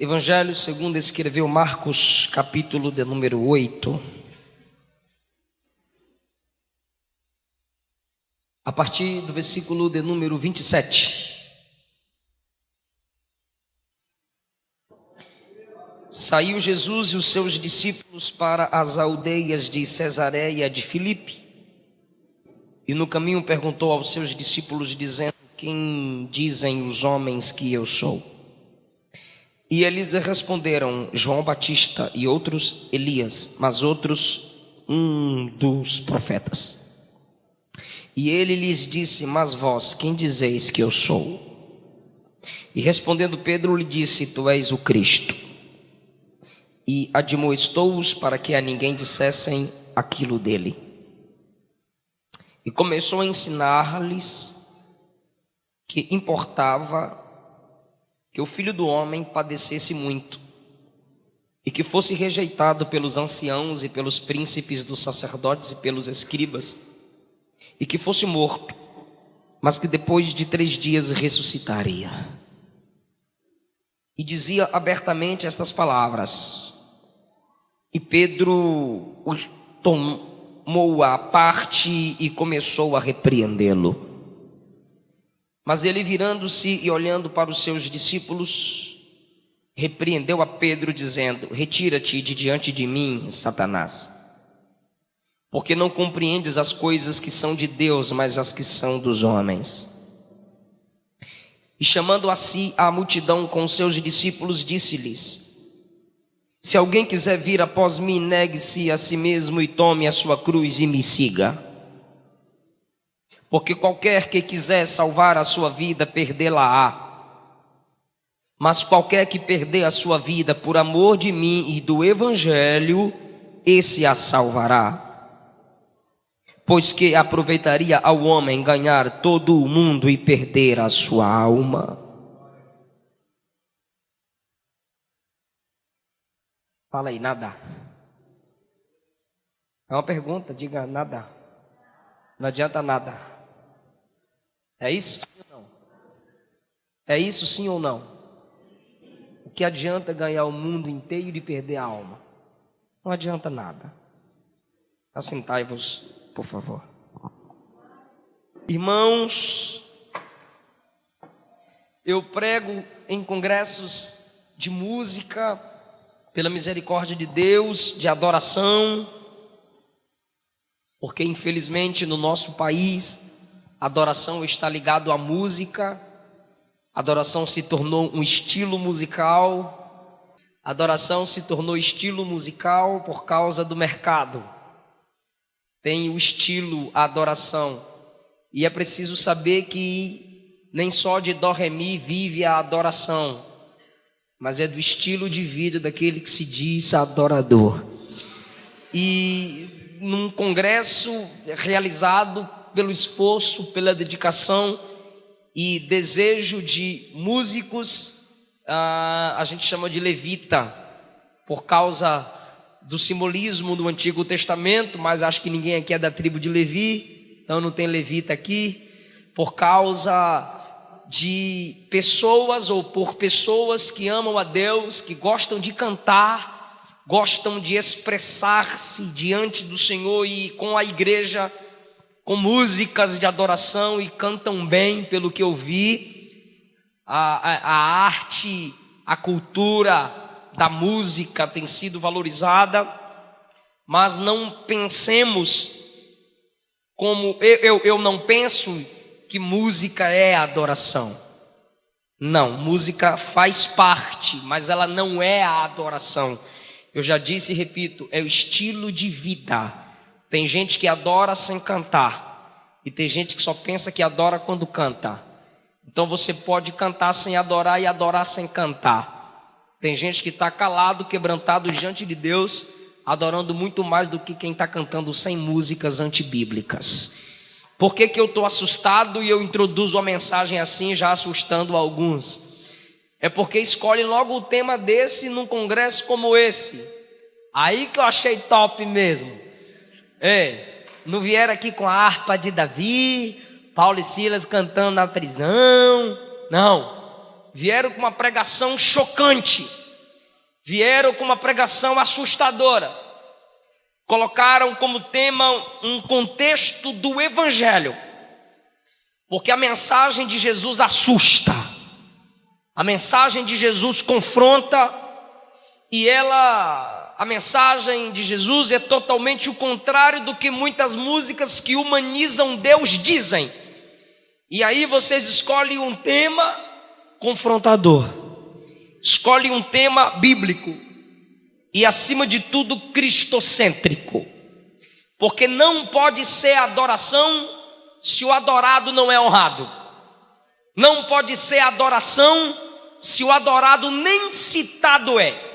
Evangelho segundo escreveu Marcos, capítulo de número 8. A partir do versículo de número 27. Saiu Jesus e os seus discípulos para as aldeias de Cesareia de Filipe. E no caminho perguntou aos seus discípulos, dizendo: quem dizem os homens que eu sou? E eles responderam: João Batista, e outros Elias, mas outros um dos profetas. E ele lhes disse: mas vós, quem dizeis que eu sou? E respondendo Pedro lhe disse: tu és o Cristo. E admoestou-os para que a ninguém dissessem aquilo dele. E começou a ensinar-lhes que importava que o Filho do Homem padecesse muito, e que fosse rejeitado pelos anciãos e pelos príncipes dos sacerdotes e pelos escribas, e que fosse morto, mas que depois de 3 dias ressuscitaria. E dizia abertamente estas palavras. E Pedro o tomou à parte e começou a repreendê-lo. Mas ele, virando-se e olhando para os seus discípulos, repreendeu a Pedro, dizendo: retira-te de diante de mim, Satanás, porque não compreendes as coisas que são de Deus, mas as que são dos homens. E chamando a si a multidão com os seus discípulos, disse-lhes: se alguém quiser vir após mim, negue-se a si mesmo e tome a sua cruz e me siga. Porque qualquer que quiser salvar a sua vida, perdê-la-á. Mas qualquer que perder a sua vida por amor de mim e do Evangelho, esse a salvará. Pois que aproveitaria ao homem ganhar todo o mundo e perder a sua alma? Fala aí, nada. É uma pergunta, diga nada. Não adianta nada. É isso sim ou não? É isso sim ou não? O que adianta ganhar o mundo inteiro e perder a alma? Não adianta nada. Assentai-vos, por favor. Irmãos, eu prego em congressos de música, pela misericórdia de Deus, de adoração, porque infelizmente no nosso país a adoração está ligada à música. A adoração se tornou um estilo musical. A adoração se tornou estilo musical por causa do mercado. Tem o estilo, a adoração. E é preciso saber que nem só de dó, ré, mi vive a adoração, mas é do estilo de vida daquele que se diz adorador. E num congresso realizado pelo esforço, pela dedicação e desejo de músicos, a gente chama de levita, por causa do simbolismo do Antigo Testamento, mas acho que ninguém aqui é da tribo de Levi, então não tem levita aqui, por causa de pessoas ou por pessoas que amam a Deus, que gostam de cantar, gostam de expressar-se diante do Senhor e com a igreja, com músicas de adoração, e cantam bem, pelo que eu vi. A arte, a cultura da música tem sido valorizada, mas não pensemos como eu não penso que música é adoração. Não, música faz parte, mas ela não é a adoração. Eu já disse e repito, é o estilo de vida. Tem gente que adora sem cantar, e tem gente que só pensa que adora quando canta. Então você pode cantar sem adorar e adorar sem cantar. Tem gente que está calado, quebrantado diante de Deus, adorando muito mais do que quem está cantando sem músicas antibíblicas. Por que eu estou assustado e eu introduzo a mensagem assim, já assustando alguns? É porque escolhe logo o tema desse num congresso como esse. Aí que eu achei top mesmo. Não vieram aqui com a harpa de Davi, Paulo e Silas cantando na prisão. Não, vieram com uma pregação chocante, vieram com uma pregação assustadora. Colocaram como tema um contexto do Evangelho, porque a mensagem de Jesus assusta, a mensagem de Jesus confronta, e a mensagem de Jesus é totalmente o contrário do que muitas músicas que humanizam Deus dizem. E aí vocês escolhem um tema confrontador, escolhem um tema bíblico, e acima de tudo cristocêntrico, porque não pode ser adoração se o adorado não é honrado, não pode ser adoração se o adorado nem citado é.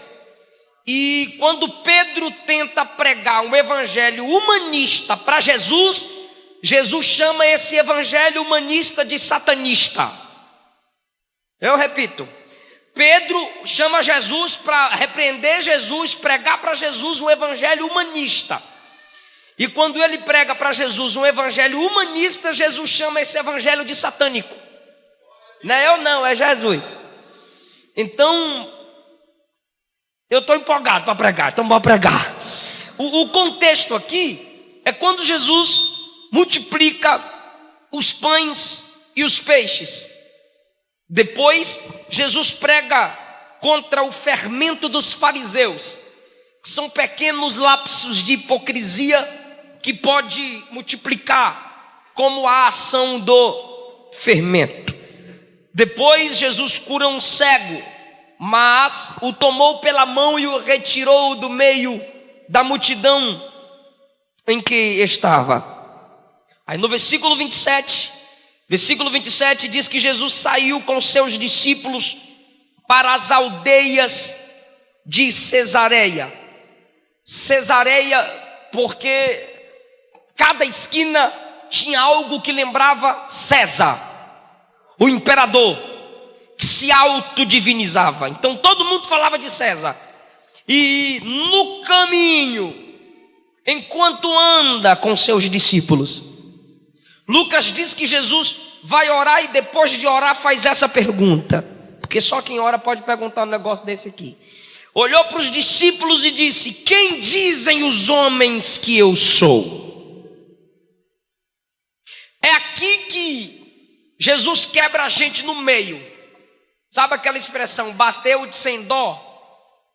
E quando Pedro tenta pregar um evangelho humanista para Jesus, Jesus chama esse evangelho humanista de satanista. Eu repito, Pedro chama Jesus para repreender Jesus, pregar para Jesus um evangelho humanista. E quando ele prega para Jesus um evangelho humanista, Jesus chama esse evangelho de satânico. Não é eu não, é Jesus. Então, eu estou empolgado para pregar, então vamos pregar. O contexto aqui é quando Jesus multiplica os pães e os peixes. Depois, Jesus prega contra o fermento dos fariseus, que são pequenos lapsos de hipocrisia que pode multiplicar como a ação do fermento. Depois, Jesus cura um cego, mas o tomou pela mão e o retirou do meio da multidão em que estava. Aí no versículo 27 diz que Jesus saiu com seus discípulos para as aldeias de Cesareia. Cesareia, porque cada esquina tinha algo que lembrava César, o imperador, que se autodivinizava. Então todo mundo falava de César. E no caminho, enquanto anda com seus discípulos, Lucas diz que Jesus vai orar e depois de orar faz essa pergunta, porque só quem ora pode perguntar um negócio desse aqui. Olhou para os discípulos e disse: quem dizem os homens que eu sou? É aqui que Jesus quebra a gente no meio. Sabe aquela expressão, bateu sem dó,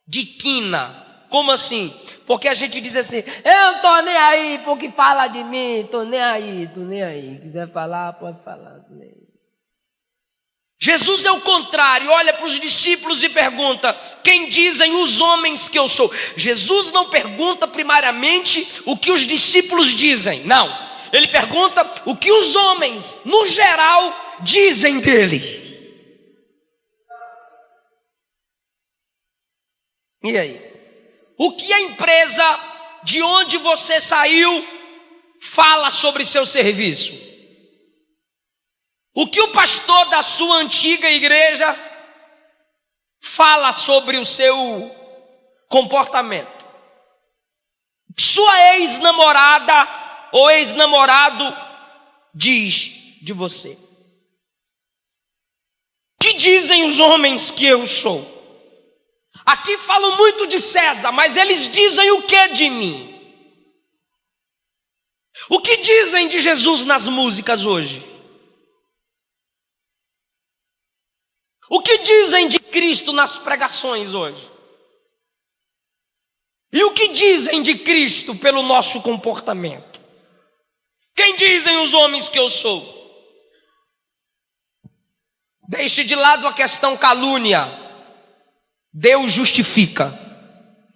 de quina? Como assim? Porque a gente diz assim: eu não tô nem aí porque fala de mim, tô nem aí. Quiser falar, pode falar. Jesus é o contrário, olha para os discípulos e pergunta: quem dizem os homens que eu sou? Jesus não pergunta primariamente o que os discípulos dizem, não. Ele pergunta o que os homens, no geral, dizem dele. E aí? O que a empresa de onde você saiu fala sobre seu serviço? O que o pastor da sua antiga igreja fala sobre o seu comportamento? Sua ex-namorada ou ex-namorado diz de você? Que dizem os homens que eu sou? Aqui falam muito de César, mas eles dizem o que de mim? O que dizem de Jesus nas músicas hoje? O que dizem de Cristo nas pregações hoje? E o que dizem de Cristo pelo nosso comportamento? Quem dizem os homens que eu sou? Deixe de lado a questão calúnia. Deus justifica,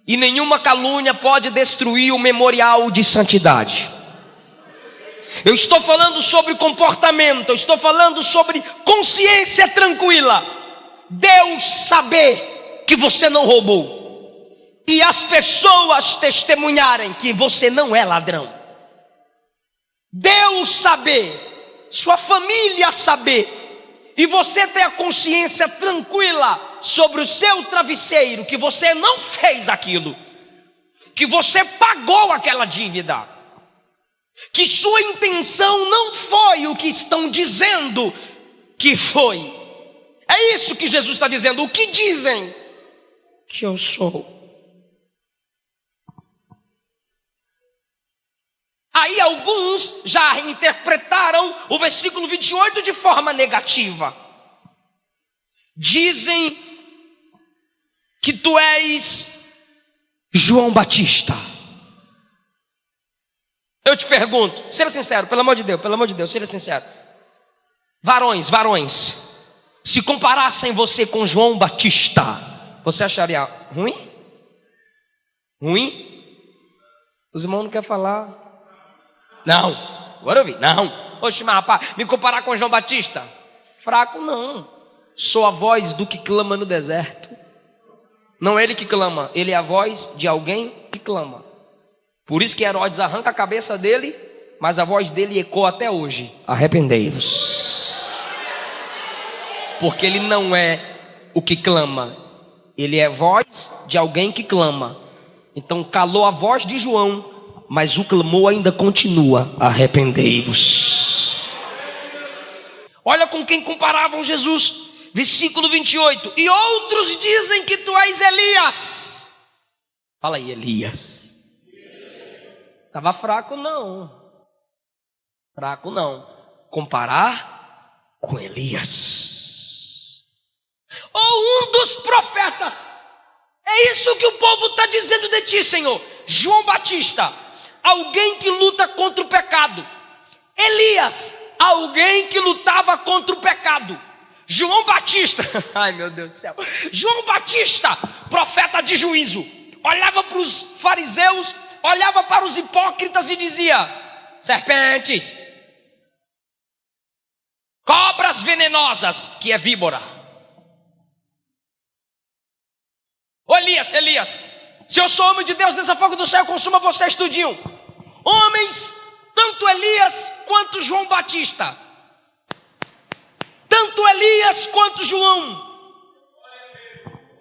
e nenhuma calúnia pode destruir o memorial de santidade. Eu estou falando sobre comportamento, eu estou falando sobre consciência tranquila. Deus saber que você não roubou, e as pessoas testemunharem que você não é ladrão. Deus saber, sua família saber, e você ter a consciência tranquila sobre o seu travesseiro, que você não fez aquilo, que você pagou aquela dívida, que sua intenção não foi o que estão dizendo que foi. É isso que Jesus está dizendo. O que dizem? que eu sou. Aí alguns já interpretaram o versículo 28 de forma negativa. Dizem que tu és João Batista. Eu te pergunto, seja sincero, pelo amor de Deus, seja sincero. Varões, se comparassem você com João Batista, você acharia ruim? Ruim? Os irmãos não querem falar. Não, agora eu vi, não. Oxe, mas rapaz, me comparar com João Batista? Fraco não. Sou a voz do que clama no deserto. Não é ele que clama, ele é a voz de alguém que clama. Por isso que Herodes arranca a cabeça dele, mas a voz dele ecoa até hoje. Arrependei-vos. Porque ele não é o que clama, ele é voz de alguém que clama. Então calou a voz de João, mas o clamor ainda continua. Arrependei-vos. Olha com quem comparavam Jesus. Versículo 28. E outros dizem que tu és Elias. Fala aí, Elias. Estava fraco não. Fraco não. Comparar com Elias. Ou um dos profetas. É isso que o povo está dizendo de ti, Senhor. João Batista, alguém que luta contra o pecado. Elias, alguém que lutava contra o pecado. João Batista, ai meu Deus do céu, João Batista, profeta de juízo, olhava para os fariseus, olhava para os hipócritas e dizia: serpentes, cobras venenosas, que é víbora. Ô Elias, se eu sou homem de Deus, nessa fogo do céu, consuma vocês tudinho. Homens, tanto Elias quanto João Batista, tanto Elias quanto João,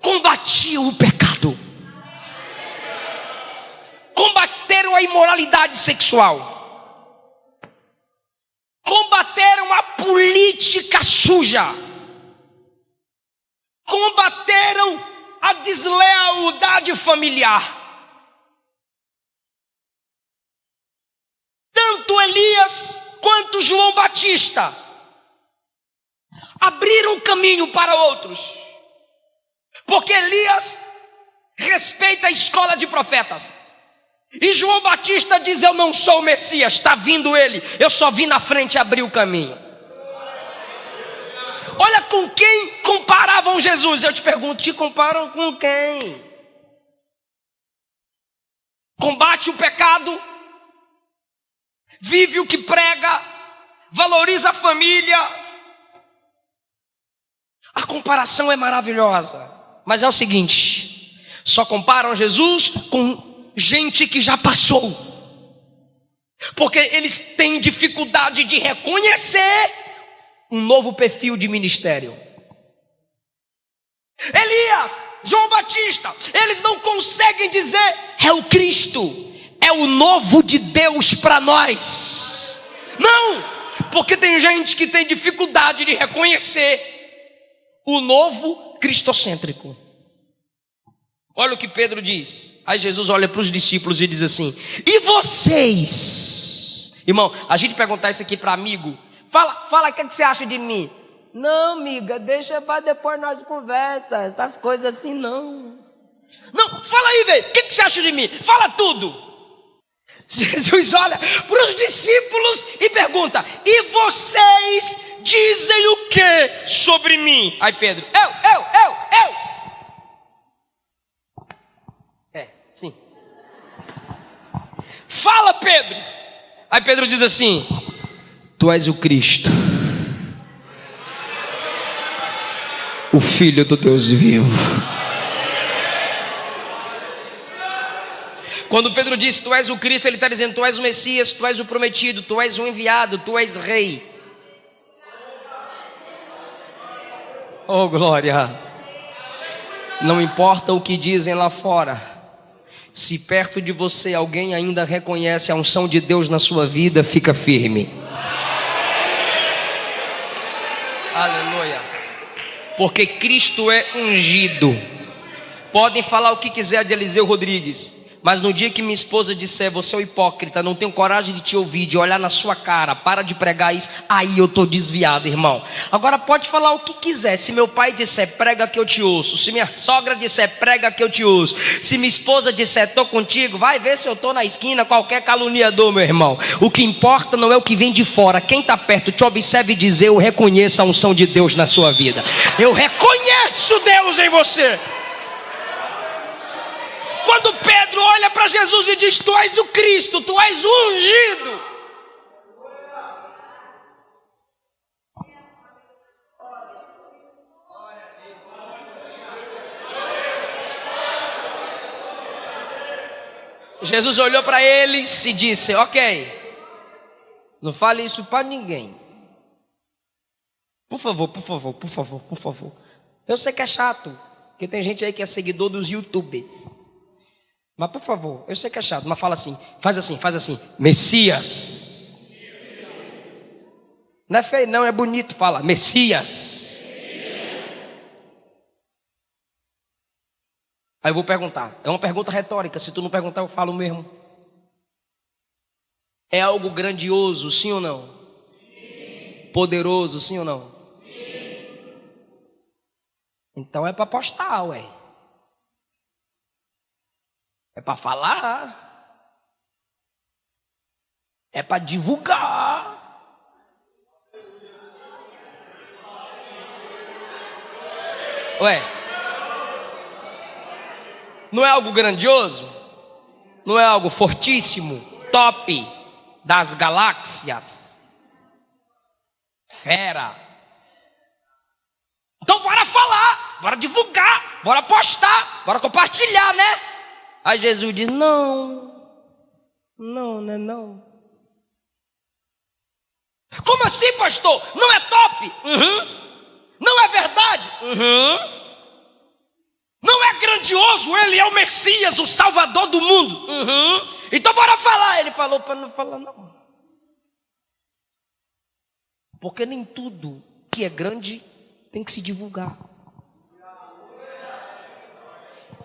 combatiam o pecado, combateram a imoralidade sexual, combateram a política suja, combateram a deslealdade familiar. Tanto Elias quanto João Batista abriram caminho para outros, porque Elias respeita a escola de profetas, e João Batista diz: eu não sou o Messias, está vindo ele, eu só vim na frente abrir o caminho. Olha com quem comparavam Jesus. Eu te pergunto, te comparam com quem? Combate o pecado, vive o que prega, valoriza a família. A comparação é maravilhosa, mas é o seguinte: só comparam Jesus com gente que já passou, porque eles têm dificuldade de reconhecer um novo perfil de ministério. Elias, João Batista, eles não conseguem dizer: é o Cristo, é o novo de Deus para nós. Não, porque tem gente que tem dificuldade de reconhecer o novo cristocêntrico. Olha o que Pedro diz. Aí Jesus olha para os discípulos e diz assim: e vocês? Irmão, a gente perguntar isso aqui para amigo, fala o que você acha de mim? Não, amiga, deixa para depois nós conversa. Essas coisas assim não. Não, fala aí, velho, o que você acha de mim? Fala tudo. Jesus olha para os discípulos e pergunta: e vocês dizem o que sobre mim? Aí Pedro: eu. É, sim. Fala, Pedro. Aí Pedro diz assim: tu és o Cristo, o Filho do Deus vivo. Quando Pedro diz tu és o Cristo, ele está dizendo: tu és o Messias, tu és o prometido, tu és o enviado, tu és rei. Oh glória! Não importa o que dizem lá fora, se perto de você alguém ainda reconhece a unção de Deus na sua vida, fica firme. Aleluia! Porque Cristo é ungido, Podem falar o que quiser de Eliseu Rodrigues, mas no dia que minha esposa disser, você é um hipócrita, não tenho coragem de te ouvir, de olhar na sua cara, para de pregar isso, aí eu estou desviado, irmão. Agora pode falar o que quiser. Se meu pai disser, prega que eu te ouço. Se minha sogra disser, prega que eu te ouço. Se minha esposa disser, estou contigo, vai ver se eu estou na esquina, qualquer caluniador, meu irmão. O que importa não é o que vem de fora. Quem está perto te observe e dizer, eu reconheço a unção de Deus na sua vida. Eu reconheço Deus em você. Quando Pedro olha para Jesus e diz, tu és o Cristo, tu és o ungido. Jesus olhou para eles e disse, ok, não fale isso para ninguém. Por favor, por favor, por favor, por favor. Eu sei que é chato, porque tem gente aí que é seguidor dos YouTubers. Mas por favor, eu sei que é chato, mas fala assim, faz assim, Messias. Não é feio não, é bonito, fala, Messias. Aí eu vou perguntar, é uma pergunta retórica, se tu não perguntar eu falo mesmo. É algo grandioso, sim ou não? Sim. Poderoso, sim ou não? Sim. Então é para postar, ué. É para falar, é para divulgar. Ué, não é algo grandioso? Não é algo fortíssimo, top das galáxias? Fera. Então bora falar, bora divulgar, bora postar, bora compartilhar, né? Aí Jesus diz, não. Como assim, pastor? Não é top? Não é verdade? Não é grandioso? Ele é o Messias, o Salvador do mundo? Então bora falar. Ele falou para não falar não. Porque nem tudo que é grande tem que se divulgar.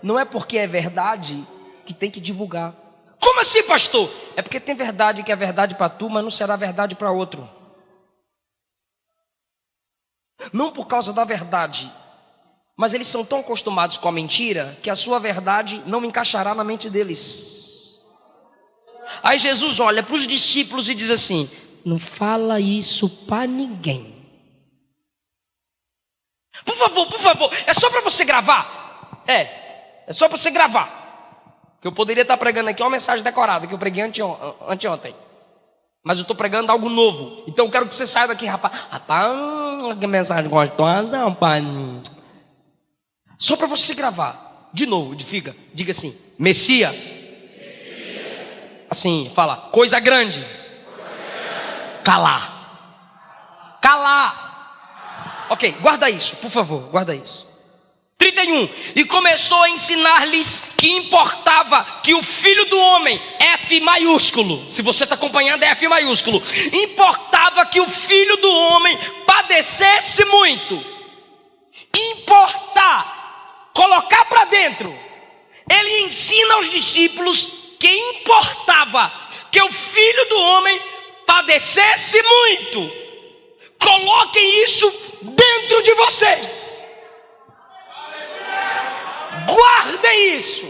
Não é porque é verdade que tem que divulgar. Como assim, pastor? É porque tem verdade que é verdade para tu, mas não será verdade para outro. Não por causa da verdade, mas eles são tão acostumados com a mentira que a sua verdade não encaixará na mente deles. Aí Jesus olha para os discípulos e diz assim, não fala isso para ninguém. Por favor, é só para você gravar. É só para você gravar. Que eu poderia estar pregando aqui uma mensagem decorada que eu preguei anteontem. Mas eu estou pregando algo novo. Então eu quero que você saia daqui, rapaz. Que mensagem gostosa, rapaz. Só para você gravar. De novo, diga assim, Messias. Assim, fala, coisa grande. Calar. Ok, guarda isso, por favor, guarda isso. 31, e começou a ensinar-lhes que importava que o Filho do Homem, F maiúsculo, se você está acompanhando é F maiúsculo, importava que o Filho do Homem padecesse muito. Importar, colocar para dentro. Ele ensina aos discípulos que importava que o Filho do Homem padecesse muito. Coloquem isso dentro de vocês. Guardem isso,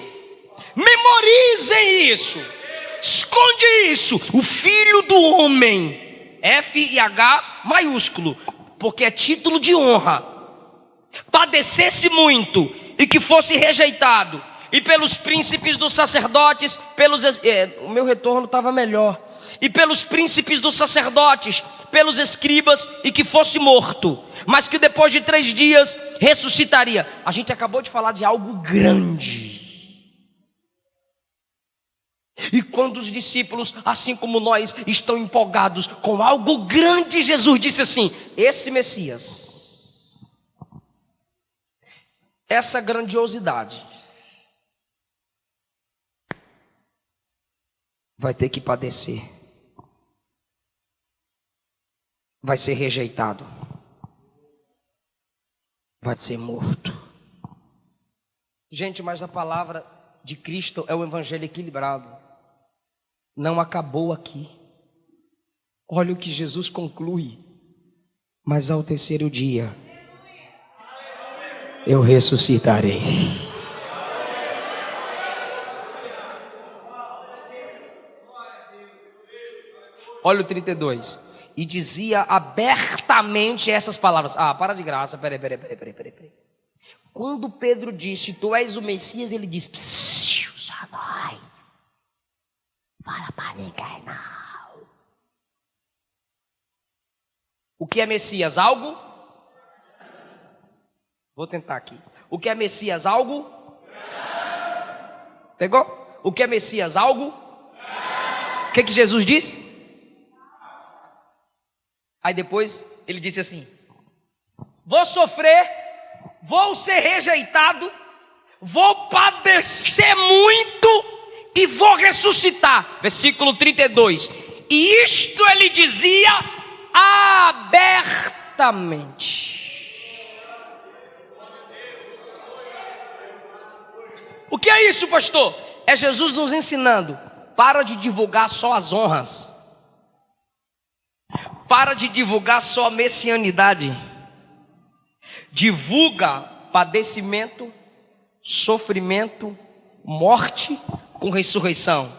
memorizem isso, esconde isso. O Filho do Homem, F e H maiúsculo, porque é título de honra, padecesse muito e que fosse rejeitado, e pelos príncipes dos sacerdotes, o meu retorno estava melhor, e pelos príncipes dos sacerdotes, pelos escribas, e que fosse morto, mas que depois de 3 dias ressuscitaria. A gente acabou de falar de algo grande. E quando os discípulos, assim como nós, estão empolgados com algo grande, Jesus disse assim, esse Messias, essa grandiosidade, vai ter que padecer, vai ser rejeitado, vai ser morto. Gente, mas a palavra de Cristo é o evangelho equilibrado. Não acabou aqui. Olha o que Jesus conclui. Mas ao terceiro dia eu ressuscitarei. Olha o 32. E dizia abertamente essas palavras. Para de graça, peraí. Quando Pedro disse, tu és o Messias, ele disse, só nós. Fala para ninguém não. O que é Messias? Algo? Vou tentar aqui. O que é Messias? Algo? Pegou? O que é Messias? Algo? O que Jesus disse? Aí depois ele disse assim: vou sofrer, vou ser rejeitado, vou padecer muito e vou ressuscitar. Versículo 32. E isto ele dizia abertamente. O que é isso, pastor? É Jesus nos ensinando: para de divulgar só as honras. Para de divulgar só a messianidade. Divulga padecimento, sofrimento, morte com ressurreição.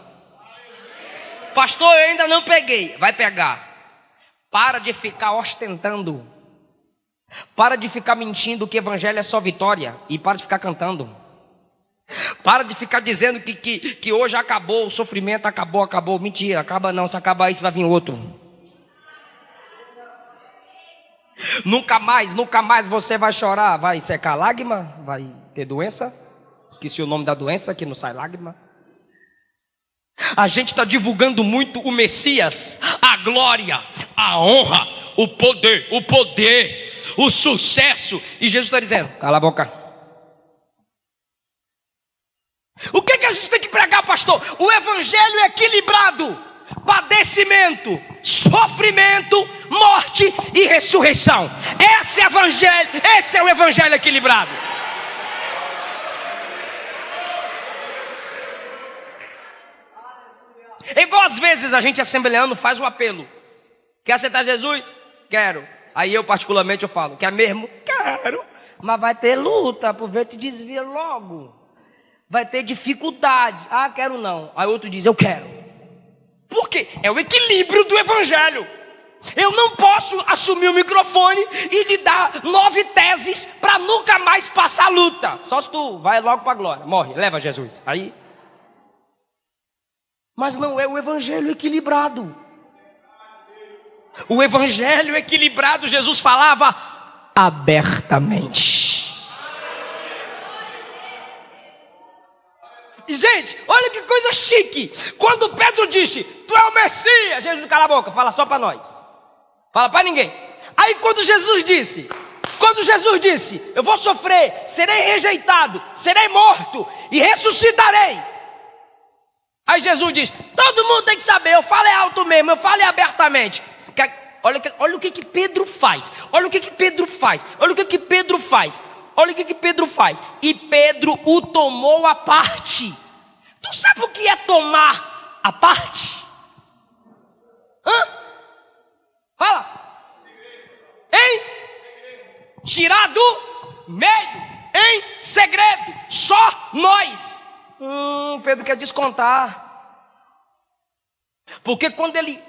Pastor, eu ainda não peguei. Vai pegar. Para de ficar ostentando. Para de ficar mentindo que evangelho é só vitória. E para de ficar cantando. Para de ficar dizendo que hoje acabou, o sofrimento acabou. Mentira, acaba não. Se acabar isso vai vir outro. Nunca mais você vai chorar. Vai secar lágrima, vai ter doença. Esqueci o nome da doença, que não sai lágrima. A gente está divulgando muito o Messias, a glória, a honra, o poder, o sucesso. E Jesus está dizendo: cala a boca. O que a gente tem que pregar, pastor? O evangelho é equilibrado. Padecimento, sofrimento, morte e ressurreição. Esse é o evangelho equilibrado. Igual às vezes a gente assembleando faz um apelo: quer aceitar Jesus? Quero. Aí eu particularmente eu falo: quer mesmo? Quero. Mas vai ter luta, por ver te desvia logo. Vai ter dificuldade. Quero não. Aí outro diz: eu quero. Por quê? É o equilíbrio do evangelho. Eu não posso assumir o microfone e lhe dar 9 teses para nunca mais passar luta. Só se tu vai logo para a glória, morre, leva Jesus. Aí. Mas não é o evangelho equilibrado. O evangelho equilibrado, Jesus falava abertamente. E gente, olha que coisa chique. Quando Pedro disse: tu é o Messias, Jesus, cala a boca, fala só para nós. Fala para ninguém. Aí quando Jesus disse: eu vou sofrer, serei rejeitado, serei morto e ressuscitarei. Aí Jesus diz: todo mundo tem que saber, eu falo alto mesmo, eu falo abertamente. Olha o que Pedro faz. Olha o que Pedro faz. E Pedro o tomou à parte. Tu sabe o que é tomar à parte? Fala. Hein? Tirar do meio. Em segredo. Só nós. Pedro quer descontar. Porque quando ele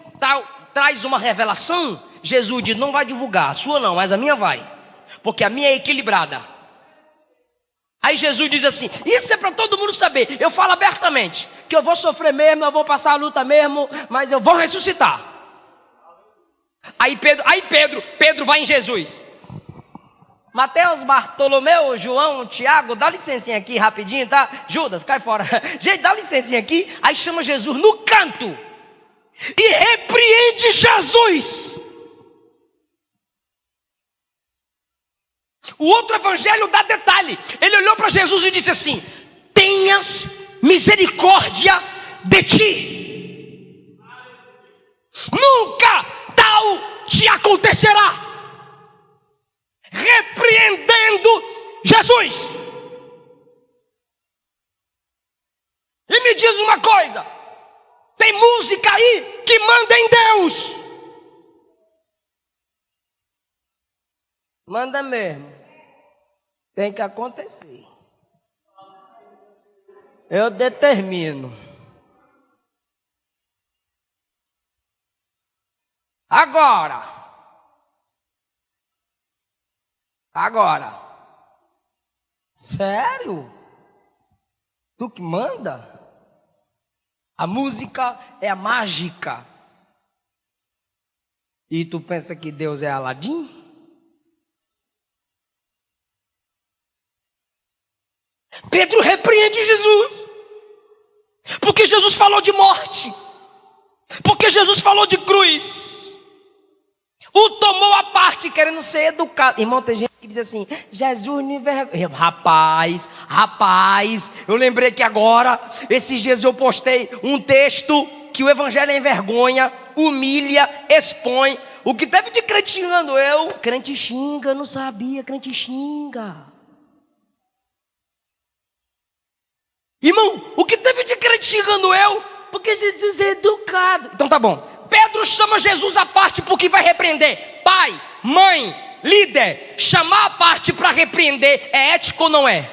traz uma revelação, Jesus diz: não vai divulgar, a sua não, mas a minha vai. Porque a minha é equilibrada. Aí Jesus diz assim: isso é para todo mundo saber. Eu falo abertamente que eu vou sofrer mesmo, eu vou passar a luta mesmo, mas eu vou ressuscitar. Aí Pedro vai em Jesus. Mateus, Bartolomeu, João, Tiago, dá licencinha aqui rapidinho, tá? Judas, cai fora. Gente, dá licencinha aqui. Aí chama Jesus no canto e repreende Jesus. O outro evangelho dá detalhe. Ele olhou para Jesus e disse assim: tenhas misericórdia de ti. Nunca tal te acontecerá. Repreendendo Jesus. me diz uma coisa: tem música aí que manda em Deus. Manda mesmo. Tem que acontecer. Eu determino. Agora. Sério? Tu que manda? A música é a mágica. E tu pensa que Deus é Aladim? Pedro repreende Jesus. Porque Jesus falou de morte. Porque Jesus falou de cruz. O tomou à parte, querendo ser educado. Irmão, tem gente que diz assim: Jesus me envergonha. Rapaz, eu lembrei que agora, esses dias eu postei um texto que o evangelho envergonha, humilha, expõe. O que teve de crente xingando eu? Crente xinga, não sabia, crente xinga. Irmão, o que teve de crente xingando eu? Porque Jesus é educado. Então tá bom. Pedro chama Jesus à parte porque vai repreender. Pai, mãe, líder, chamar à parte para repreender é ético ou não é?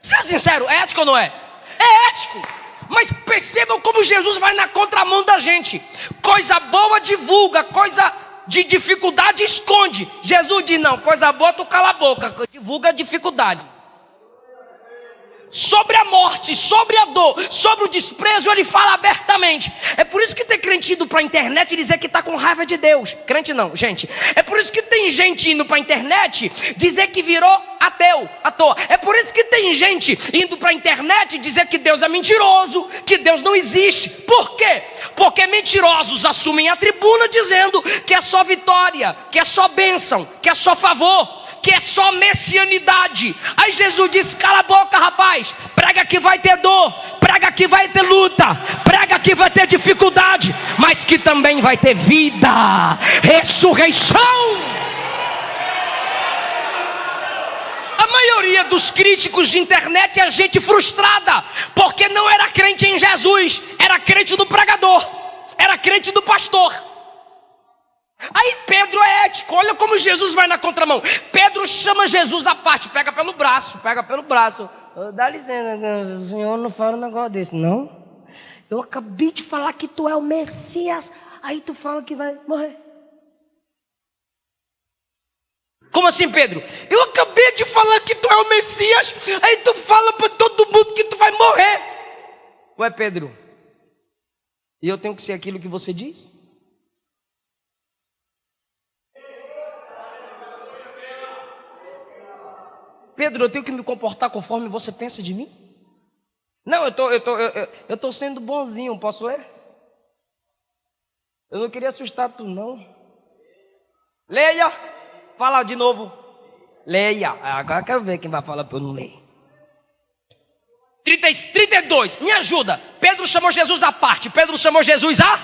Seja sincero, é ético ou não é? É ético. Mas percebam como Jesus vai na contramão da gente. Coisa boa divulga, coisa de dificuldade esconde. Jesus diz: não, coisa boa tu cala a boca, divulga a dificuldade. Sobre a morte, sobre a dor, sobre o desprezo, ele fala abertamente. É por isso que tem crente indo para a internet e dizer que está com raiva de Deus. Crente não, gente. É por isso que tem gente indo para a internet dizer que virou ateu, à toa. É por isso que tem gente indo para a internet dizer que Deus é mentiroso, que Deus não existe. Por quê? Porque mentirosos assumem a tribuna dizendo que é só vitória, que é só bênção, que é só favor, que é só messianidade. Aí Jesus disse: cala a boca, rapaz, prega que vai ter dor, prega que vai ter luta, prega que vai ter dificuldade, mas que também vai ter vida, ressurreição. A maioria dos críticos de internet é gente frustrada, porque não era crente em Jesus, era crente do pregador, era crente do pastor. Aí Pedro é ético, olha como Jesus vai na contramão. Pedro chama Jesus à parte, pega pelo braço. Dá licença, o Senhor não fala um negócio desse, não. Eu acabei de falar que tu é o Messias, aí tu fala que vai morrer. Como assim, Pedro? Eu acabei de falar que tu é o Messias, aí tu fala para todo mundo que tu vai morrer. Ué, Pedro, e eu tenho que ser aquilo que você diz? Pedro, eu tenho que me comportar conforme você pensa de mim? Não, eu tô sendo bonzinho, posso ler? Eu não queria assustar tu, não. Leia, fala de novo. Leia, agora eu quero ver quem vai falar para eu não ler. 32, me ajuda. Pedro chamou Jesus à parte. Pedro chamou Jesus a?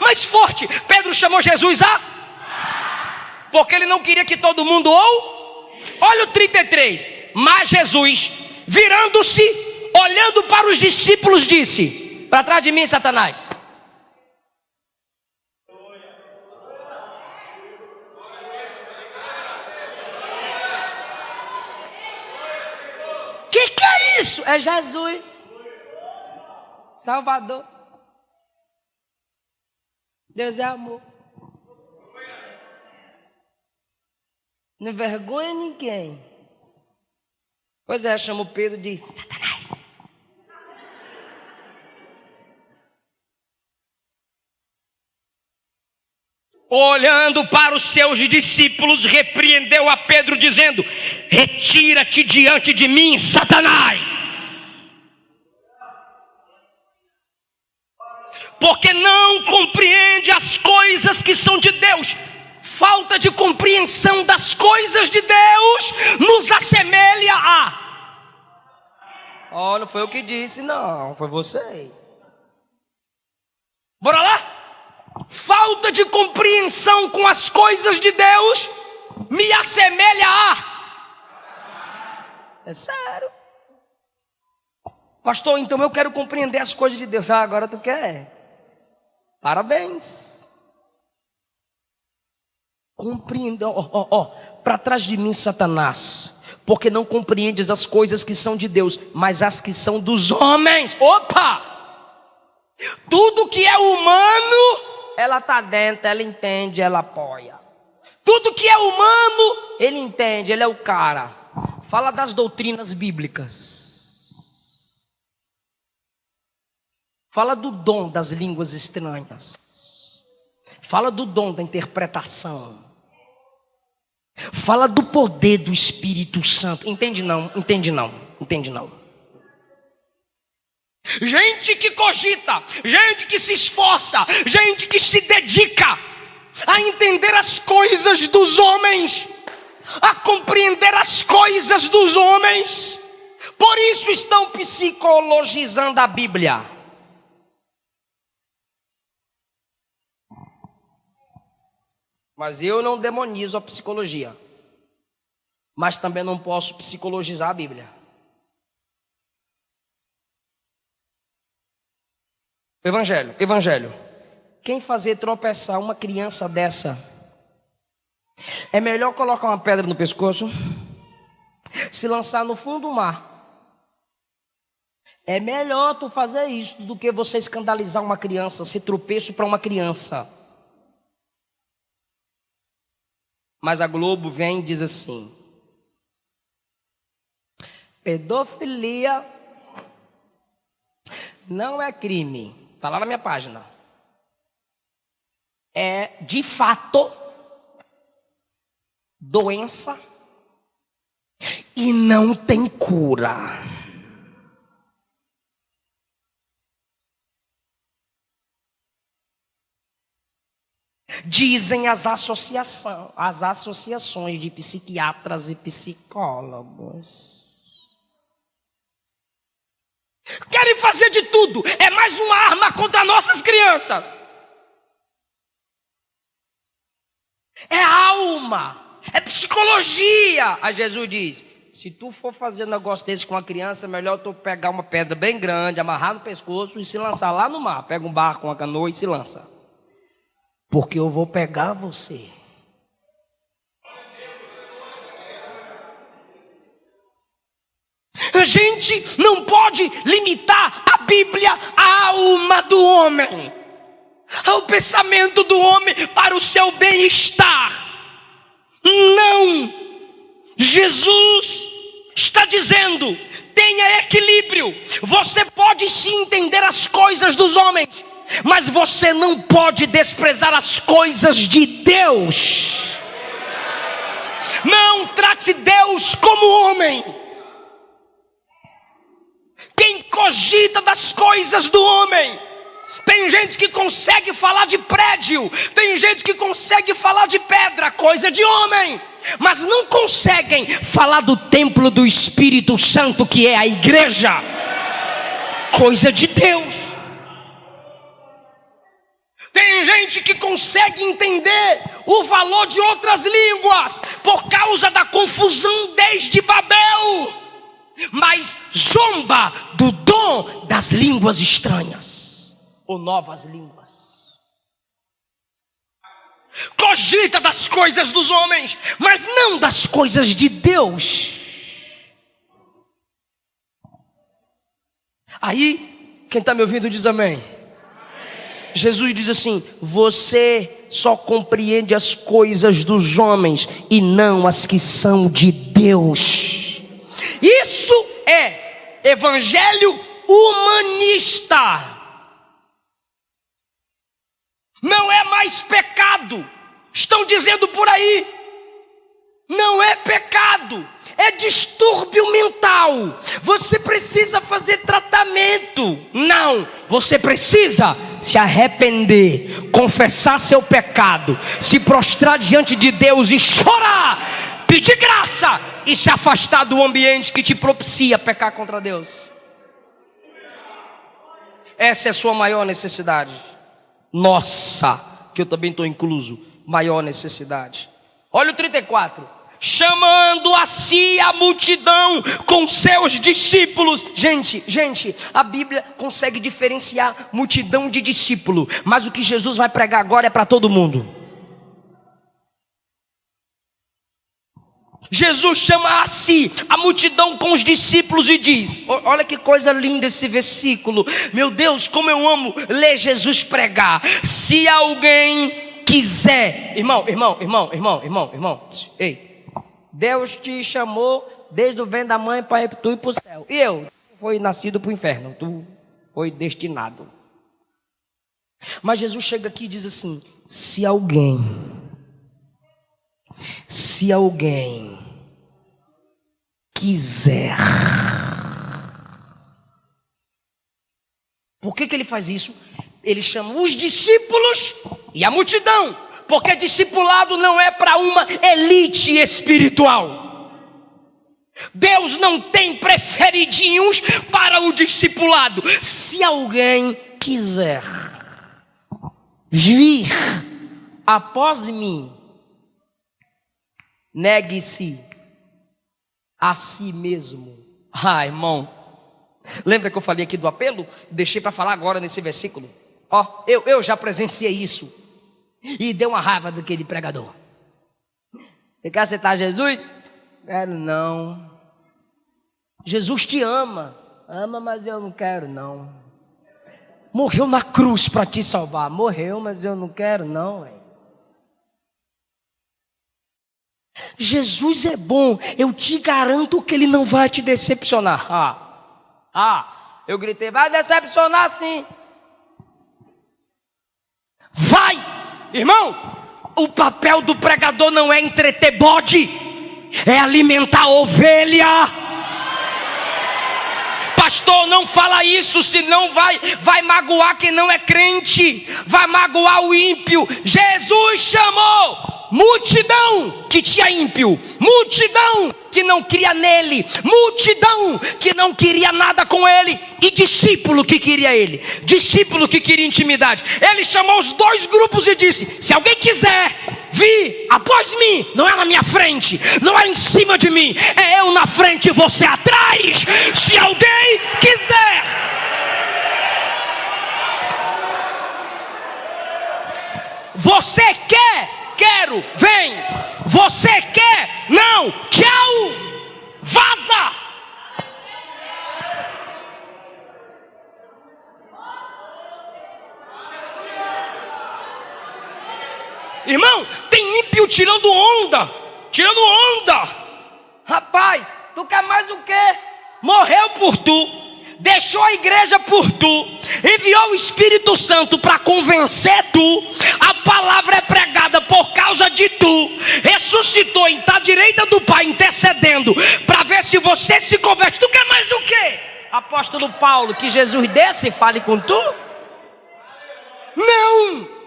Mais forte. Pedro chamou Jesus a? Porque ele não queria que todo mundo Olha o 33. Mas Jesus, virando-se, olhando para os discípulos, disse: para trás de mim, Satanás. Que é isso? É Jesus, Salvador. Deus é amor. Não envergonha ninguém. Pois é, chamou Pedro e disse: Satanás. Olhando para os seus discípulos, repreendeu a Pedro, dizendo: retira-te diante de mim, Satanás. Porque não compreende as coisas que são de Deus. Falta de compreensão das coisas de Deus nos assemelha a... não foi eu que disse, não, foi vocês. Bora lá? Falta de compreensão com as coisas de Deus me assemelha a... É sério. Pastor, então eu quero compreender as coisas de Deus. Ah, agora tu quer? Parabéns. Compreenda, para trás de mim, Satanás, porque não compreendes as coisas que são de Deus, mas as que são dos homens. Opa! Tudo que é humano, ela está dentro, ela entende, ela apoia. Tudo que é humano, ele entende, ele é o cara. Fala das doutrinas bíblicas. Fala do dom das línguas estranhas. Fala do dom da interpretação. Fala do poder do Espírito Santo. Entende não, entende não, entende não. Gente que cogita, gente que se esforça, gente que se dedica a entender as coisas dos homens, a compreender as coisas dos homens. Por isso estão psicologizando a Bíblia. Mas eu não demonizo a psicologia. Mas também não posso psicologizar a Bíblia. Evangelho. Quem fazer tropeçar uma criança dessa, é melhor colocar uma pedra no pescoço, se lançar no fundo do mar. É melhor tu fazer isso do que você escandalizar uma criança, ser tropeço para uma criança. Mas a Globo vem e diz assim: pedofilia não é crime. Está lá na minha página. É de fato doença e não tem cura. Dizem as associações de psiquiatras e psicólogos. Querem fazer de tudo. É mais uma arma contra nossas crianças. É alma. É psicologia. Aí Jesus diz: se tu for fazer um negócio desse com uma criança, é melhor tu pegar uma pedra bem grande, amarrar no pescoço e se lançar lá no mar. Pega um barco, uma canoa e se lança. Porque eu vou pegar você. A gente não pode limitar a Bíblia à alma do homem, ao pensamento do homem para o seu bem-estar. Não! Jesus está dizendo: tenha equilíbrio. Você pode sim entender as coisas dos homens, mas você não pode desprezar as coisas de Deus. Não trate Deus como homem. Quem cogita das coisas do homem, tem gente que consegue falar de prédio, tem gente que consegue falar de pedra, coisa de homem, mas não conseguem falar do templo do Espírito Santo, que é a igreja, coisa de Deus. Tem gente que consegue entender o valor de outras línguas por causa da confusão desde Babel, mas zomba do dom das línguas estranhas ou novas línguas. Cogita das coisas dos homens, mas não das coisas de Deus. Aí, quem está me ouvindo diz amém. Jesus diz assim: você só compreende as coisas dos homens e não as que são de Deus. Isso é evangelho humanista. Não é mais pecado. Estão dizendo por aí. Não é pecado. É distúrbio mental. Você precisa fazer tratamento. Não, você precisa se arrepender, confessar seu pecado, se prostrar diante de Deus e chorar, pedir graça e se afastar do ambiente que te propicia pecar contra Deus. Essa é a sua maior necessidade. Nossa, que eu também estou incluso. Maior necessidade. Olha o 34. chamando a si a multidão com seus discípulos. Gente, a Bíblia consegue diferenciar multidão de discípulo, mas o que Jesus vai pregar agora é para todo mundo. Jesus chama a si a multidão com os discípulos e diz, olha que coisa linda esse versículo, meu Deus, como eu amo ler Jesus pregar. Se alguém quiser, irmão, ei, Deus te chamou desde o ventre da mãe para tu ir para o céu. E eu? Fui nascido para o inferno. Tu foi destinado. Mas Jesus chega aqui e diz assim: se alguém quiser. Por que ele faz isso? Ele chama os discípulos e a multidão. Porque discipulado não é para uma elite espiritual. Deus não tem preferidinhos para o discipulado. Se alguém quiser vir após mim, negue-se a si mesmo. Irmão, lembra que eu falei aqui do apelo? Deixei para falar agora nesse versículo. Eu já presenciei isso. E deu uma raiva daquele pregador. Você quer aceitar Jesus? Quero não. Jesus te ama. Ama, mas eu não quero não. Morreu na cruz para te salvar. Morreu, mas eu não quero não. Jesus é bom. Eu te garanto que ele não vai te decepcionar. Eu gritei, vai decepcionar sim. Vai! Irmão, o papel do pregador não é entreter bode, é alimentar a ovelha. Pastor, não fala isso, senão vai magoar quem não é crente, vai magoar o ímpio. Jesus chamou multidão que tinha ímpio, multidão que não cria nele, multidão que não queria nada com ele, e discípulo que queria ele, discípulo que queria intimidade. Ele chamou os dois grupos e disse: se alguém quiser vir após mim, não é na minha frente, não é em cima de mim, é eu na frente e você atrás. Se alguém quiser. Você quer? Quero, vem. Você quer? Não, tchau, vaza. Irmão, tem ímpio tirando onda. Rapaz, tu quer mais o quê? Morreu por tu, deixou a igreja por tu, enviou o Espírito Santo para convencer tu, a palavra é pregada por causa de tu, ressuscitou e está à direita do Pai intercedendo para ver se você se converte. Tu quer mais o quê? Apóstolo Paulo, que Jesus desce e fale com tu? Não!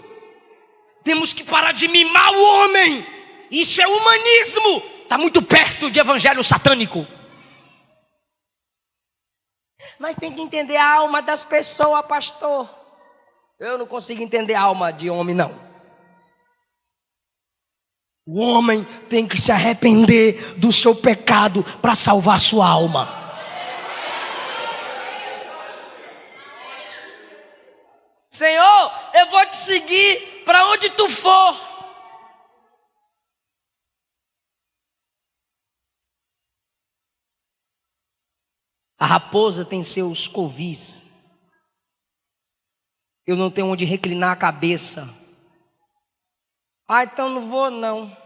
Temos que parar de mimar o homem. Isso é humanismo. Está muito perto de evangelho satânico. Mas tem que entender a alma das pessoas, pastor. Eu não consigo entender a alma de homem, não. O homem tem que se arrepender do seu pecado para salvar sua alma. Senhor, eu vou te seguir para onde tu for. A raposa tem seus covis. Eu não tenho onde reclinar a cabeça. Então não vou não.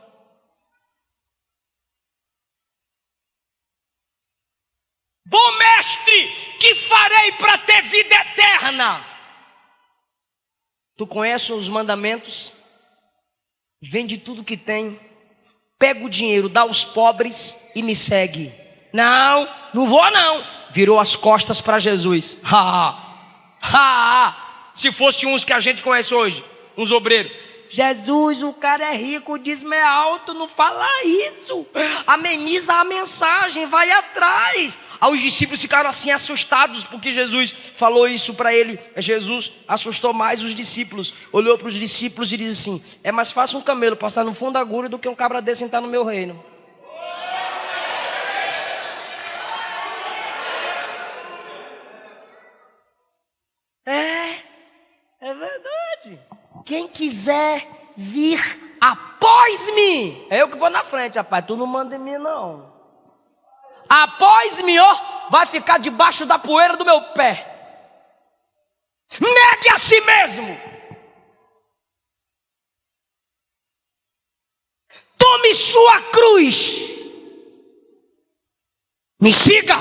Bom mestre, que farei para ter vida eterna? Tu conhece os mandamentos? Vende tudo que tem, pega o dinheiro, dá aos pobres e me segue. Não vou não. Virou as costas para Jesus. Se fosse uns que a gente conhece hoje, uns obreiros. Jesus, o cara é rico, o dízimo é alto, não fala isso. Ameniza a mensagem, vai atrás. Aí os discípulos ficaram assim assustados porque Jesus falou isso para ele. Jesus assustou mais os discípulos. Olhou para os discípulos e disse assim: é mais fácil um camelo passar no fundo da agulha do que um cabra desse entrar no meu reino. Quem quiser vir após mim, é eu que vou na frente, rapaz, tu não manda em mim não. Após mim, ó, vai ficar debaixo da poeira do meu pé. Negue a si mesmo. Tome sua cruz. Me siga.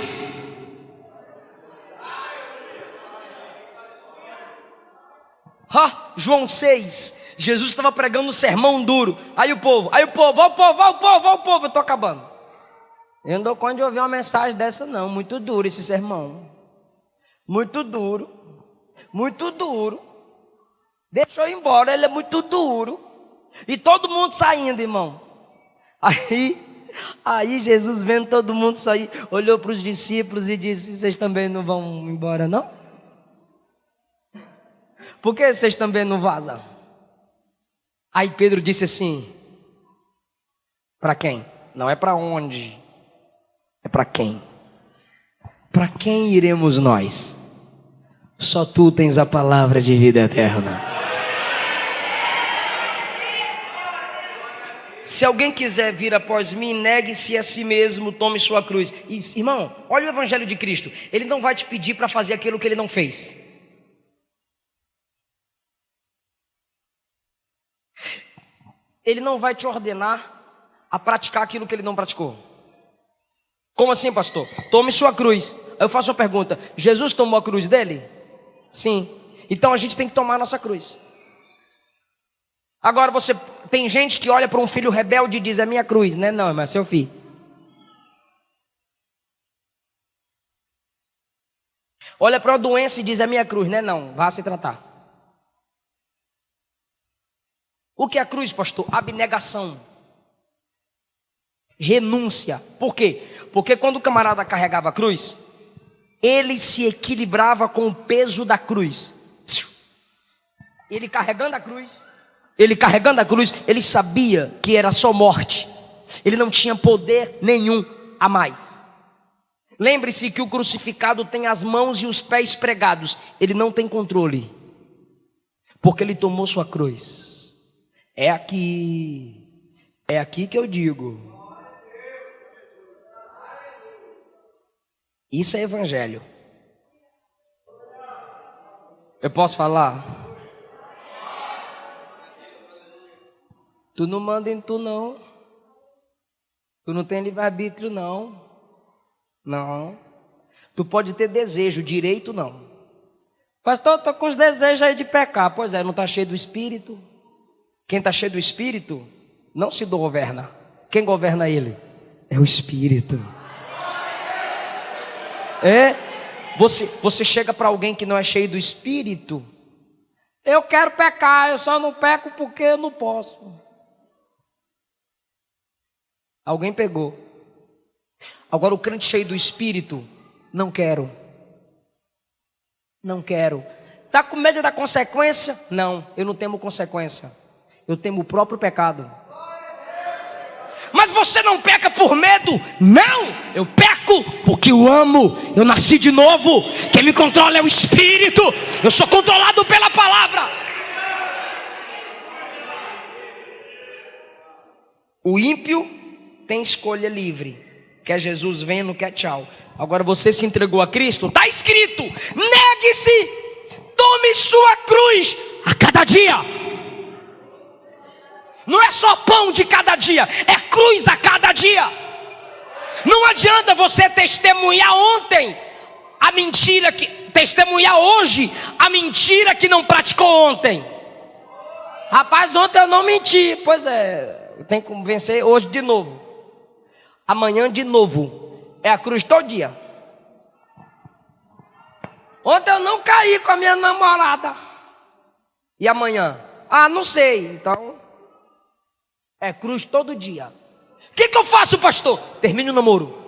João 6, Jesus estava pregando um sermão duro. Aí o povo, ó o povo, eu estou acabando. Eu não dou conta de ouvir uma mensagem dessa não, muito duro esse sermão. Muito duro. Deixa eu ir embora, ele é muito duro. E todo mundo saindo, irmão. Aí Jesus vendo todo mundo sair, olhou para os discípulos e disse: vocês também não vão embora não? Por que vocês também não vazam? Aí Pedro disse assim: para quem? Não é para onde, é para quem? Para quem iremos nós? Só tu tens a palavra de vida eterna. Se alguém quiser vir após mim, negue-se a si mesmo, tome sua cruz. Irmão, olha o evangelho de Cristo. Ele não vai te pedir para fazer aquilo que ele não fez. Ele não vai te ordenar a praticar aquilo que ele não praticou. Como assim, pastor? Tome sua cruz. Aí eu faço uma pergunta: Jesus tomou a cruz dele? Sim. Então a gente tem que tomar a nossa cruz. Agora tem gente que olha para um filho rebelde e diz: é minha cruz, né? Não, mas é seu filho. Olha para uma doença e diz: é minha cruz, né? Não, vá se tratar. O que é a cruz, pastor? Abnegação. Renúncia. Por quê? Porque quando o camarada carregava a cruz, ele se equilibrava com o peso da cruz. Ele carregando a cruz, ele sabia que era só morte. Ele não tinha poder nenhum a mais. Lembre-se que o crucificado tem as mãos e os pés pregados. Ele não tem controle, porque ele tomou sua cruz. É aqui que eu digo. Isso é evangelho. Eu posso falar? Tu não manda em tu não. Tu não tem livre-arbítrio não. Não. Tu pode ter desejo, direito não. Pastor, eu estou com os desejos aí de pecar. Pois é, não está cheio do Espírito. Quem está cheio do Espírito não se governa. Quem governa ele? É o Espírito. Você chega para alguém que não é cheio do Espírito: eu quero pecar, eu só não peco porque eu não posso. Alguém pegou. Agora o crente cheio do Espírito: não quero. Está com medo da consequência? Não, eu não temo consequência. Eu temo o próprio pecado. Mas você não peca por medo? Não, eu peco porque eu amo. Eu nasci de novo. Quem me controla é o Espírito. Eu sou controlado pela palavra. O ímpio tem escolha livre. Quer Jesus venha, não quer tchau. Agora você se entregou a Cristo, está escrito: negue-se, tome sua cruz a cada dia. Não é só pão de cada dia, é cruz a cada dia. Não adianta você testemunhar ontem a mentira testemunhar hoje a mentira que não praticou ontem. Rapaz, ontem eu não menti. Pois é, eu tenho que vencer hoje de novo. Amanhã de novo. É a cruz todo dia. Ontem eu não caí com a minha namorada. E amanhã? Ah, não sei. Então é cruz todo dia. O que eu faço, pastor? Termine o namoro.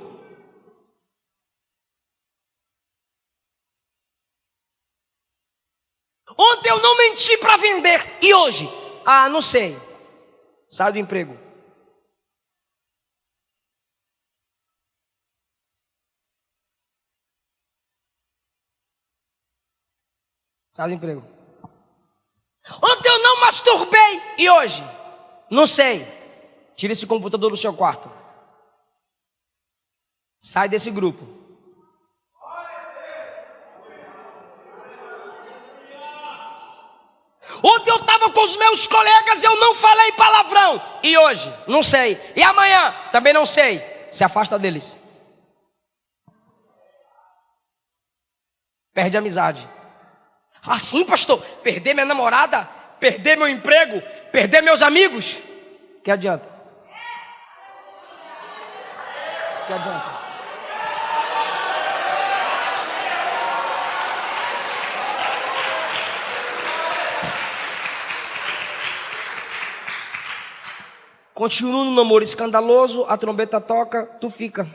Ontem eu não menti para vender. E hoje? Ah, não sei. Sai do emprego. Sai do emprego. Ontem não masturbei. E hoje? Não sei. Tira esse computador do seu quarto. Sai desse grupo. Ontem eu estava com os meus colegas e eu não falei palavrão. E hoje? Não sei. E amanhã? Também não sei. Se afasta deles. Perde a amizade. Assim, pastor? Perder minha namorada? Perder meu emprego? Perder meus amigos? Que adianta? Que adianta? Continua no namoro escandaloso, a trombeta toca, tu fica.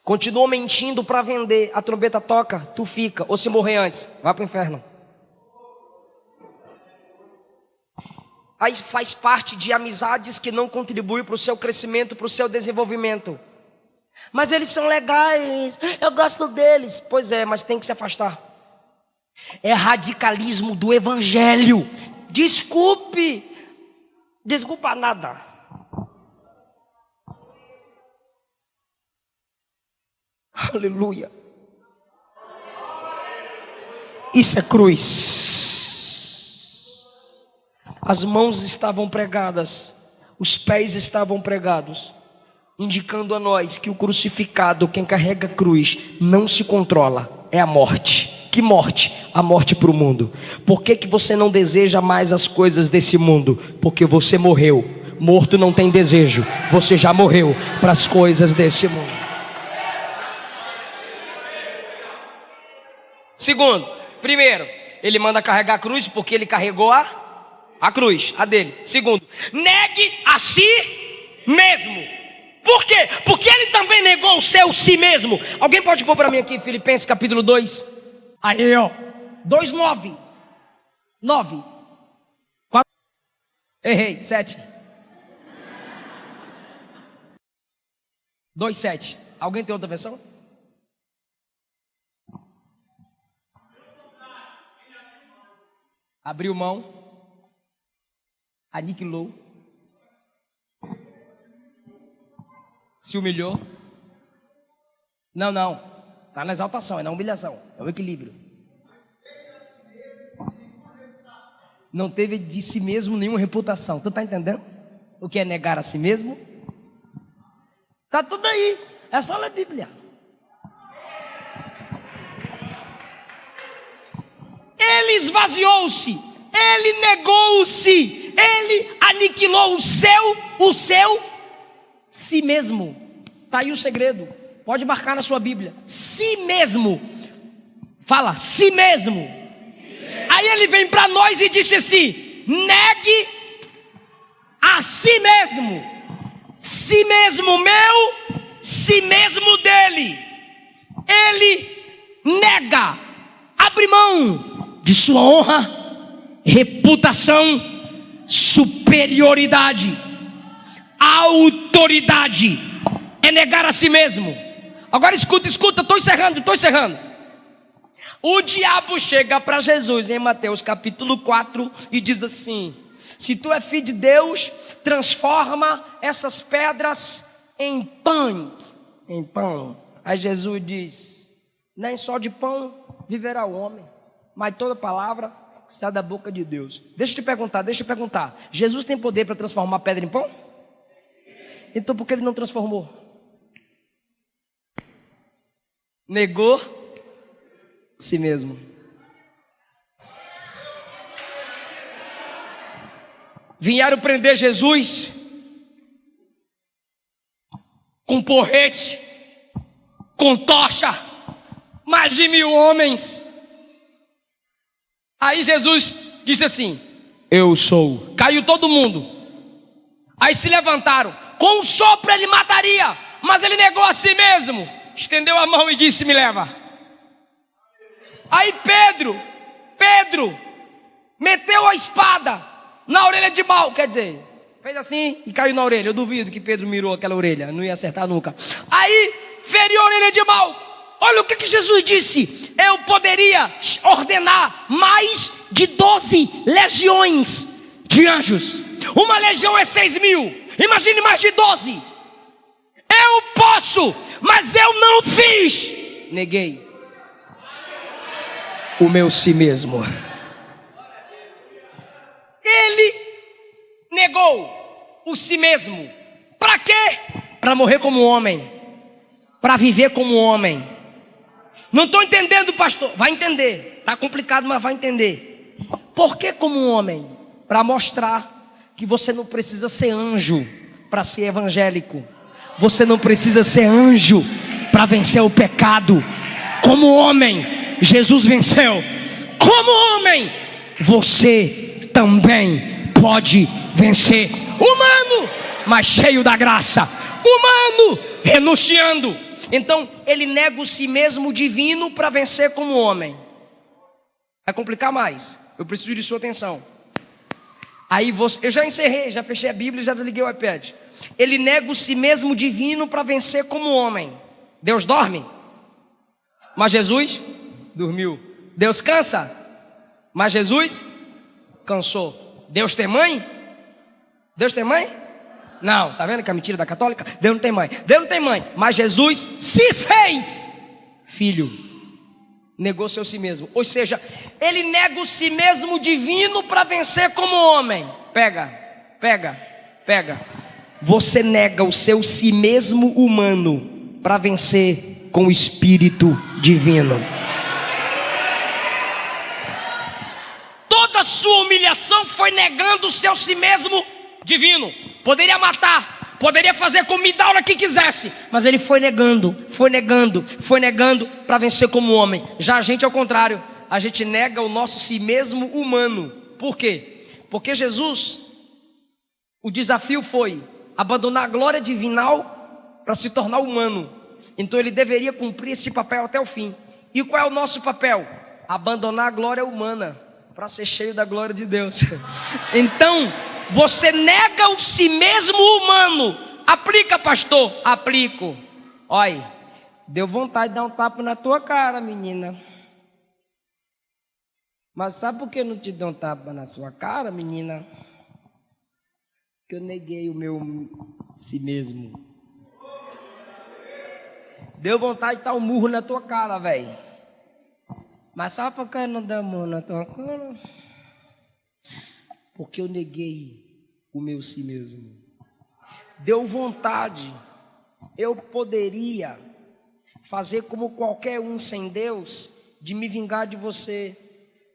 Continua mentindo para vender, a trombeta toca, tu fica. Ou se morrer antes, vai para o inferno. Aí faz parte de amizades que não contribuem para o seu crescimento, para o seu desenvolvimento. Mas eles são legais, eu gosto deles. Pois é, mas tem que se afastar. É radicalismo do evangelho. Desculpe. Desculpa nada. Aleluia. Isso é cruz. As mãos estavam pregadas, os pés estavam pregados, indicando a nós que o crucificado, quem carrega a cruz, não se controla, é a morte. Que morte? A morte para o mundo. Por que você não deseja mais as coisas desse mundo? Porque você morreu. Morto não tem desejo. Você já morreu para as coisas desse mundo. Segundo, primeiro, ele manda carregar a cruz porque ele carregou a cruz, a dele. Segundo, negue a si mesmo. Por quê? Porque ele também negou o seu si mesmo. Alguém pode pôr para mim aqui Filipenses capítulo 2? Aí, ó. 2:9. 9. 4. Errei, 7. 2:7. Alguém tem outra versão? Abriu mão. Aniquilou. Se humilhou. Não. Está na exaltação, é na humilhação. É o equilíbrio. Não teve de si mesmo nenhuma reputação. Tu está entendendo o que é negar a si mesmo? Está tudo aí. É só ler a Bíblia. Ele esvaziou-se. Ele negou-se. Ele aniquilou o seu si mesmo. Está aí o segredo. Pode marcar na sua Bíblia. Si mesmo. Fala, si mesmo. Aí ele vem para nós e disse assim: negue a si mesmo. Si mesmo meu, si mesmo dele. Ele nega, abre mão de sua honra, reputação, superioridade, autoridade. É negar a si mesmo. Agora escuta, estou encerrando. O diabo chega para Jesus em Mateus capítulo 4 e diz assim: se tu é filho de Deus, transforma essas pedras em pão. Aí Jesus diz: nem só de pão viverá o homem, mas toda palavra que sai da boca de Deus. Deixa eu perguntar. Jesus tem poder para transformar pedra em pão? Então por que ele não transformou? Negou si mesmo. Vieram prender Jesus com porrete, com tocha, mais de 1000 homens. Aí Jesus disse assim: eu sou. Caiu todo mundo. Aí se levantaram. Com um sopro ele mataria, mas ele negou a si mesmo. Estendeu a mão e disse: me leva. Aí Pedro meteu a espada na orelha de Mal. Quer dizer, fez assim e caiu na orelha. Eu duvido que Pedro mirou aquela orelha, não ia acertar nunca. Aí feriu a orelha de Mal. olha o que Jesus disse: eu poderia ordenar mais de 12 legiões de anjos. Uma legião é 6.000, imagine mais de 12. Eu posso, mas eu não fiz. Neguei o meu si mesmo. Ele negou o si mesmo. Para quê? Para morrer como homem, para viver como homem. Não estou entendendo, pastor. Vai entender. Está complicado, mas vai entender. Por que como homem? Para mostrar que você não precisa ser anjo para ser evangélico. Você não precisa ser anjo para vencer o pecado. Como homem, Jesus venceu. Como homem, você também pode vencer. Humano, mas cheio da graça. Humano, renunciando. Então, ele nega o si mesmo divino para vencer como homem. Vai complicar mais. Eu preciso de sua atenção. Aí você, eu já encerrei, já fechei a Bíblia, já desliguei o iPad. Ele nega o si mesmo divino para vencer como homem. Deus dorme, mas Jesus dormiu. Deus cansa, mas Jesus cansou. Deus tem mãe? Deus tem mãe? Não, tá vendo que é mentira da católica? Deus não tem mãe. Deus não tem mãe, mas Jesus se fez filho. Negou seu si mesmo. Ou seja, ele nega o si mesmo divino para vencer como homem. Pega. Você nega o seu si mesmo humano para vencer com o Espírito divino. Toda sua humilhação foi negando o seu si mesmo divino. Poderia matar, poderia fazer comida a hora que quisesse, mas ele foi negando para vencer como homem. Já a gente é o contrário, a gente nega o nosso si mesmo humano. Por quê? Porque Jesus, o desafio foi abandonar a glória divinal para se tornar humano. Então ele deveria cumprir esse papel até o fim. E qual é o nosso papel? Abandonar a glória humana para ser cheio da glória de Deus. Então você nega o si mesmo humano. Aplica, pastor? Aplico. Olha, deu vontade de dar um tapa na tua cara, menina. Mas sabe por que eu não te dou um tapa na sua cara, menina? Que eu neguei o meu si mesmo. Deu vontade de dar um murro na tua cara, velho. Mas sabe por que eu não dou murro na tua cara? Porque eu neguei o meu si mesmo. Deu vontade. Eu poderia fazer como qualquer um sem Deus, de me vingar de você.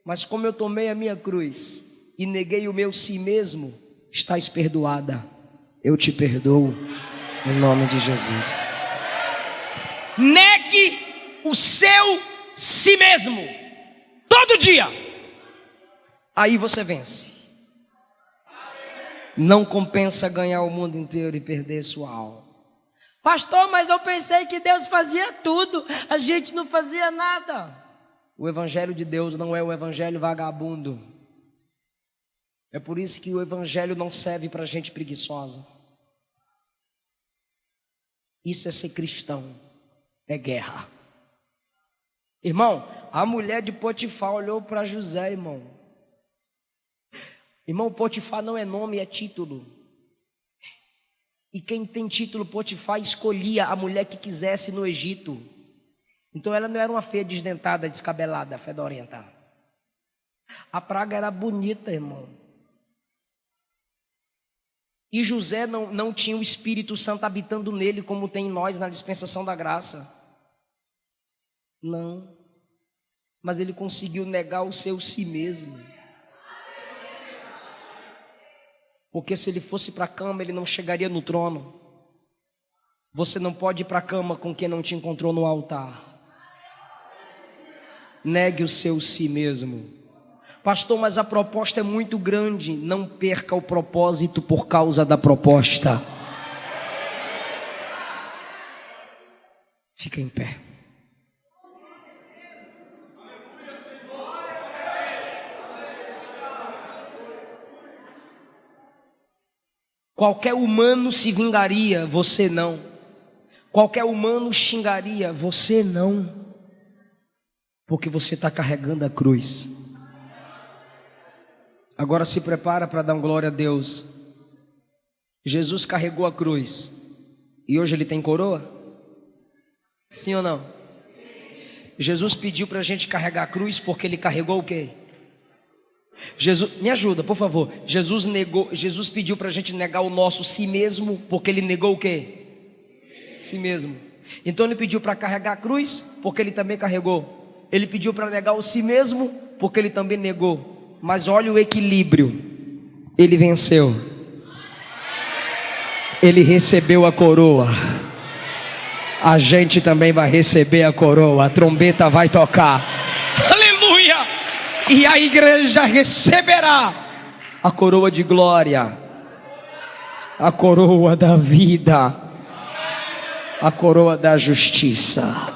Mas como eu tomei a minha cruz e neguei o meu si mesmo, estás perdoada. Eu te perdoo em nome de Jesus. Negue o seu si mesmo todo dia. Aí você vence. Não compensa ganhar o mundo inteiro e perder sua alma. Pastor, mas eu pensei que Deus fazia tudo, a gente não fazia nada. O evangelho de Deus não é o evangelho vagabundo. É por isso que o evangelho não serve para gente preguiçosa. Isso é ser cristão, é guerra. Irmão, a mulher de Potifar olhou para José, irmão. Irmão, Potifar não é nome, é título. E quem tem título Potifar escolhia a mulher que quisesse no Egito. Então ela não era uma feia desdentada, descabelada, fedorenta. A praga era bonita, irmão. E José não tinha o Espírito Santo habitando nele, como tem em nós na dispensação da graça. Não. Mas ele conseguiu negar o seu si mesmo. Porque se ele fosse para a cama, ele não chegaria no trono. Você não pode ir para a cama com quem não te encontrou no altar. Negue o seu si mesmo. Pastor, mas a proposta é muito grande. Não perca o propósito por causa da proposta. Fica em pé. Qualquer humano se vingaria, você não. Qualquer humano xingaria, você não, porque você está carregando a cruz. Agora se prepara para dar glória a Deus. Jesus carregou a cruz e hoje ele tem coroa? Sim ou não? Jesus pediu para a gente carregar a cruz porque ele carregou o quê? Jesus, me ajuda, por favor. Jesus pediu para a gente negar o nosso si mesmo porque ele negou o quê? Si mesmo. Então ele pediu para carregar a cruz porque ele também carregou. Ele pediu para negar o si mesmo porque ele também negou. Mas olha o equilíbrio. Ele venceu. Ele recebeu a coroa. A gente também vai receber a coroa. A trombeta vai tocar. Aleluia! E a igreja receberá a coroa de glória, a coroa da vida, a coroa da justiça.